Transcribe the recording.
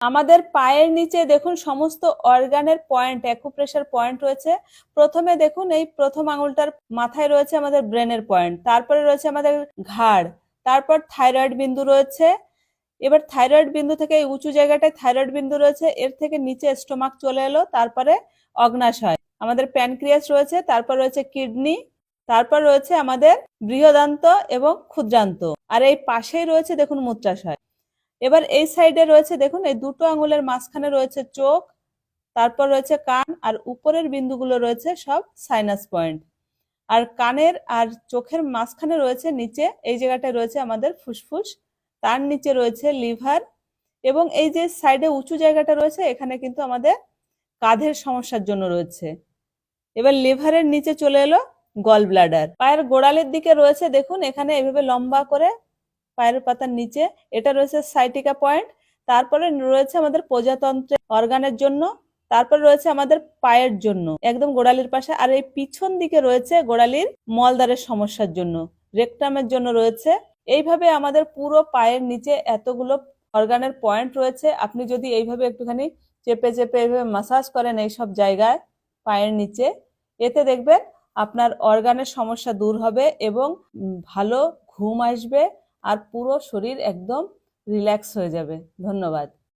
আমাদের পায়ের নিচে দেখুন সমস্ত অর্গানের পয়েন্ট, অ্যাকুপ্রেশার পয়েন্ট রয়েছে। প্রথমে দেখুন এই প্রথম আঙুলটার মাথায় রয়েছে আমাদের ব্রেনের পয়েন্ট, তারপরে রয়েছে আমাদের ঘাড়, তারপর থাইরয়েড বিন্দু রয়েছে। এবার থাইরয়েড বিন্দু থেকে এই উঁচু জায়গাটায় থাইরয়েড বিন্দু রয়েছে, এর থেকে নিচে স্টোমাক চলে এলো, তারপরে অগ্নাশয়, আমাদের প্যানক্রিয়াস রয়েছে, তারপর রয়েছে কিডনি, তারপর রয়েছে আমাদের বৃহদান্ত এবং ক্ষুদ্রান্ত, আর এই পাশেই রয়েছে দেখুন মূত্রাশয়। এবার এই সাইডে রয়েছে দেখুন এই দুটো আঙুলের মাঝখানে রয়েছে চোখ, তারপর রয়েছে কান, আর উপরের বিন্দুগুলো রয়েছে সব সাইনাস পয়েন্ট। আর কানের আর চোখের মাঝখানে রয়েছে নিচে এই জায়গাটায় রয়েছে আমাদের ফুসফুস, তার নিচে রয়েছে লিভার, এবং এই যে সাইডে উঁচু জায়গাটা রয়েছে এখানে কিন্তু আমাদের কাঁধের সমস্যার জন্য রয়েছে। এবার লিভারের নিচে চলে এলো গল ব্লাডার। পায়ের গোড়ালির দিকে রয়েছে দেখুন এখানে এভাবে লম্বা করে পায়ের পাতার নিচে এটা রয়েছে সাইটিকা পয়েন্ট, তারপরে রয়েছে আমাদের প্রজাতন্ত্রের অর্গানের জন্য, তারপর রয়েছে আমাদের পায়ের জন্য একদম গোড়ালির পাশে, আর এই পিছন দিকে রয়েছে গোড়ালির মলদ্বারের সমস্যার জন্য, রেকটামের জন্য রয়েছে। এইভাবে আমাদের পুরো পায়ের নিচে এতগুলো অর্গানের পয়েন্ট রয়েছে। আপনি যদি এইভাবে একটুখানি চেপে চেপে এইভাবে মাসাজ করেন এই সব জায়গায় পায়ের নিচে, এতে দেখবেন আপনার অর্গানের সমস্যা দূর হবে এবং ভালো ঘুম আসবে আর পুরো শরীর একদম রিল্যাক্স হয়ে যাবে। ধন্যবাদ।